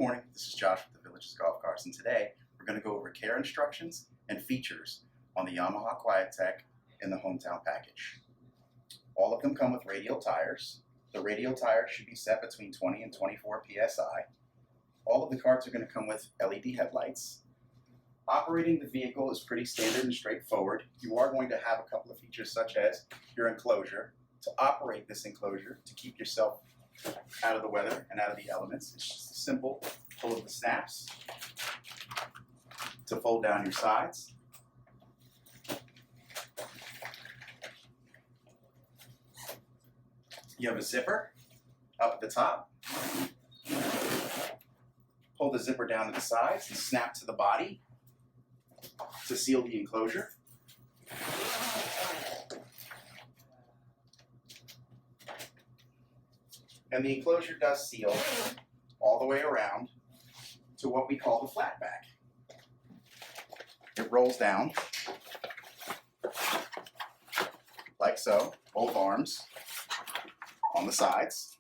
morning, this is Josh with the Villages Golf Cars, and today we're going to go over care instructions and features on the Yamaha QuieTech in the hometown package. All of them come with radial tires. The radial tires should be set between 20 and 24 psi. All of the carts are going to come with LED headlights. Operating the vehicle is pretty standard and straightforward. You are going to have a couple of features such as your enclosure. To operate this enclosure, to keep yourself out of the weather and out of the elements, it's just a simple pull of the snaps to fold down your sides. You have a zipper up at the top. Pull the zipper down to the sides and snap to the body to seal the enclosure. And the enclosure does seal all the way around to what we call the flat back. It rolls down like so, both arms on the sides.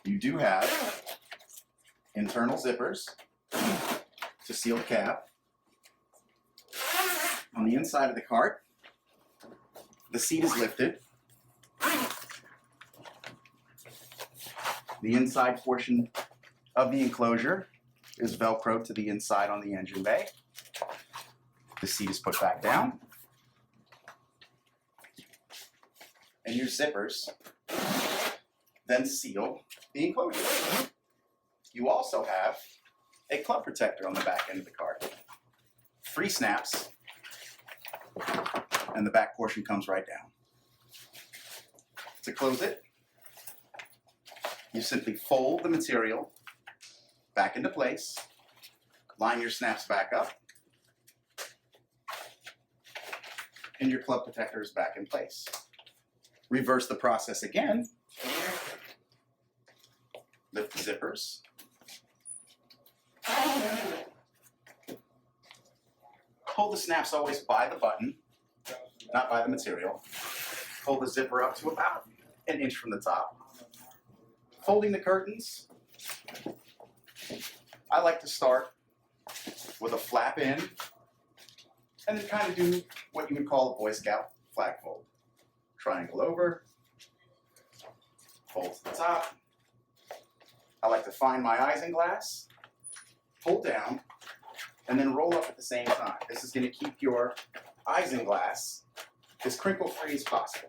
You do have internal zippers to seal the cab. On the inside of the cart, the seat is lifted. The inside portion of the enclosure is Velcro to the inside on the engine bay. The seat is put back down. And your zippers then seal the enclosure. You also have a club protector on the back end of the cart. 3 snaps, and the back portion comes right down. To close it, you simply fold the material back into place, line your snaps back up, and your club protector is back in place. Reverse the process again. Lift the zippers. Hold the snaps always by the button, not by the material. Pull the zipper up to about an inch from the top. Folding the curtains, I like to start with a flap in and then kind of do what you would call a Boy Scout flag fold. Triangle over, fold to the top. I like to find my isinglass, pull down, and then roll up at the same time. This is going to keep your isinglass as crinkle-free as possible.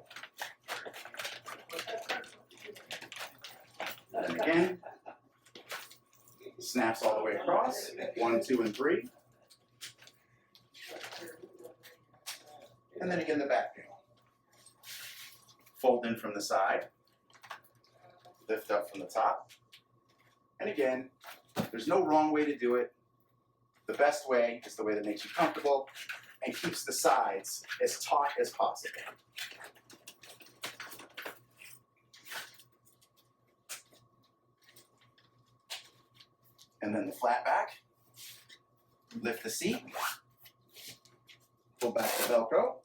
And again, snaps all the way across, 1, 2, and 3. And then again the back panel. Fold in from the side, lift up from the top. And again, there's no wrong way to do it. The best way is the way that makes you comfortable and keeps the sides as taut as possible. And then the flat back, lift the seat, pull back the Velcro,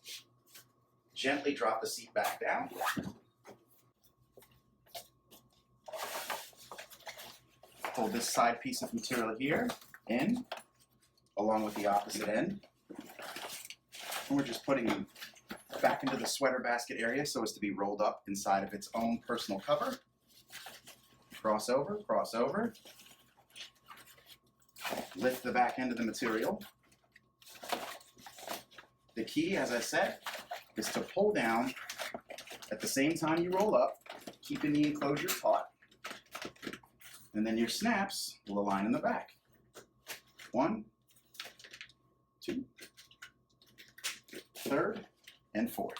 gently drop the seat back down. Pull this side piece of material here in, along with the opposite end. And we're just putting them back into the sweater basket area so as to be rolled up inside of its own personal cover. Cross over, cross over. Lift the back end of the material. The key, as I said, is to pull down at the same time you roll up, keeping the enclosure taut. And then your snaps will align in the back. 1, 2, 3rd, and 4th.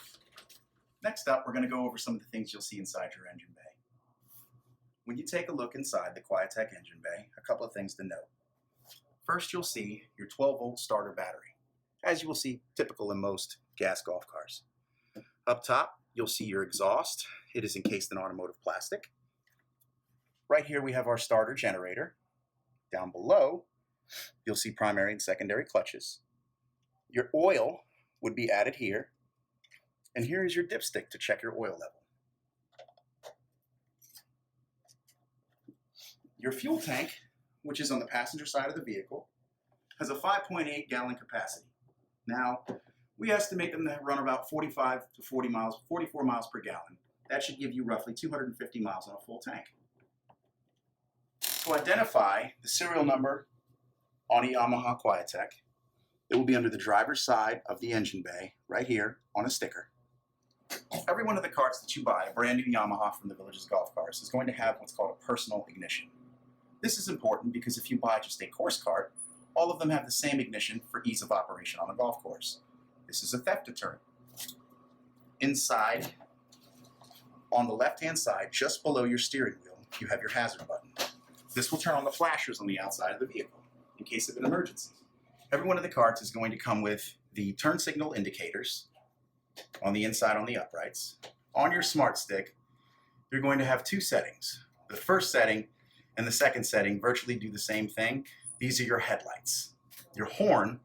Next up, we're going to go over some of the things you'll see inside your engine bay. When you take a look inside the QuieTech engine bay, a couple of things to note. First, you'll see your 12-volt starter battery, as you will see typical in most gas golf cars. Up top, you'll see your exhaust. It is encased in automotive plastic. Right here, we have our starter generator. Down below, you'll see primary and secondary clutches. Your oil would be added here. And here is your dipstick to check your oil level. Your fuel tank which is on the passenger side of the vehicle, has a 5.8 gallon capacity. Now, we estimate them to run about 45 to 40 miles, 44 miles per gallon. That should give you roughly 250 miles on a full tank. To identify the serial number on a Yamaha QuieTech, it will be under the driver's side of the engine bay, right here on a sticker. Every one of the carts that you buy, a brand new Yamaha from the Villages Golf Cars, is going to have what's called a personal ignition. This is important because if you buy just a course cart, all of them have the same ignition for ease of operation on a golf course. This is a theft deterrent. Inside, on the left-hand side, just below your steering wheel, you have your hazard button. This will turn on the flashers on the outside of the vehicle in case of an emergency. Every one of the carts is going to come with the turn signal indicators on the inside on the uprights. On your smart stick, you're going to have two settings. The first setting and the second setting virtually do the same thing. These are your headlights. Your horn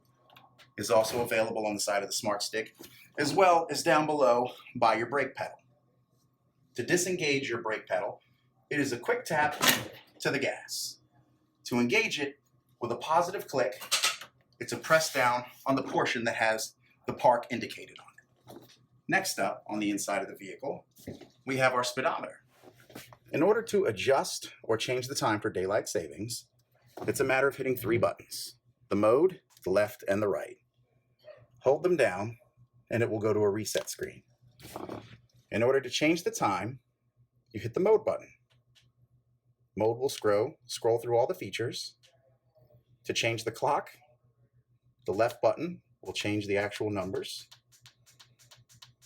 is also available on the side of the smart stick, as well as down below by your brake pedal. To disengage your brake pedal, it is a quick tap to the gas. To engage it with a positive click, it's a press down on the portion that has the park indicated on it. Next up, on the inside of the vehicle, we have our speedometer. In order to adjust or change the time for daylight savings, it's a matter of hitting three buttons: the mode, the left, and the right. Hold them down, and it will go to a reset screen. In order to change the time, you hit the mode button. Mode will scroll through all the features. To change the clock, the left button will change the actual numbers.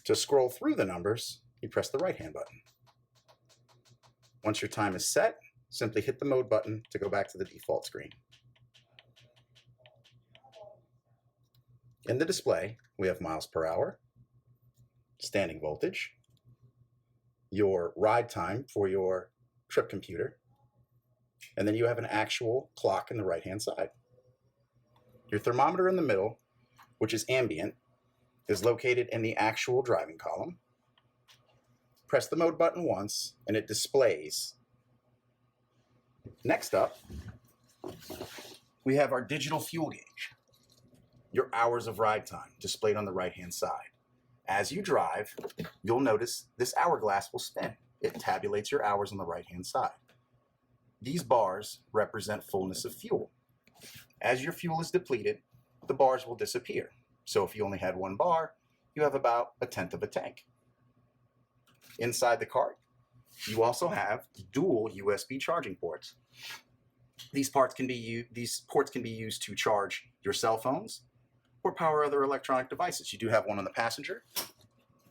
To scroll through the numbers, you press the right-hand button. Once your time is set, simply hit the mode button to go back to the default screen. In the display, we have miles per hour, standing voltage, your ride time for your trip computer, and then you have an actual clock in the right-hand side. Your thermometer in the middle, which is ambient, is located in the actual driving column. Press the mode button once, and it displays. Next up, we have our digital fuel gauge, your hours of ride time displayed on the right-hand side. As you drive, you'll notice this hourglass will spin. It tabulates your hours on the right-hand side. These bars represent fullness of fuel. As your fuel is depleted, the bars will disappear. So if you only had one bar, you have about a tenth of a tank. Inside the cart, you also have dual USB charging ports. These ports can be used to charge your cell phones or power other electronic devices. You do have one on the passenger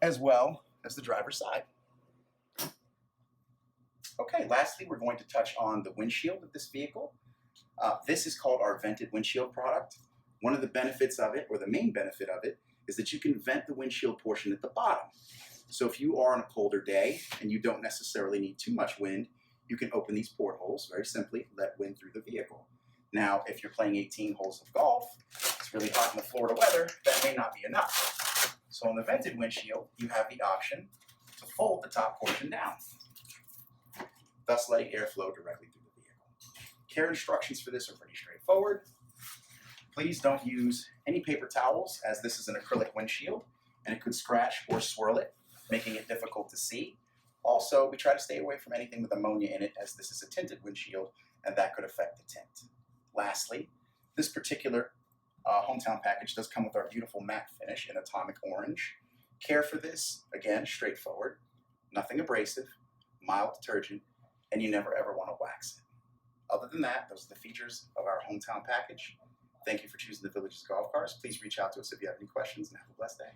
as well as the driver's side. Okay, lastly, we're going to touch on the windshield of this vehicle. This is called our vented windshield product. One of the benefits of it, or the main benefit of it, is that you can vent the windshield portion at the bottom. So if you are on a colder day and you don't necessarily need too much wind, you can open these portholes very simply, let wind through the vehicle. Now, if you're playing 18 holes of golf, it's really hot in the Florida weather, that may not be enough. So on the vented windshield, you have the option to fold the top portion down, thus letting air flow directly through the vehicle. Care instructions for this are pretty straightforward. Please don't use any paper towels, as this is an acrylic windshield and it could scratch or swirl it, making it difficult to see. Also, we try to stay away from anything with ammonia in it, as this is a tinted windshield and that could affect the tint. Lastly, this particular hometown package does come with our beautiful matte finish in atomic orange. Care for this, again, straightforward, nothing abrasive, mild detergent, and you never ever want to wax it. Other than that, those are the features of our hometown package. Thank you for choosing the Villages Golf Cars. Please reach out to us if you have any questions, and have a blessed day.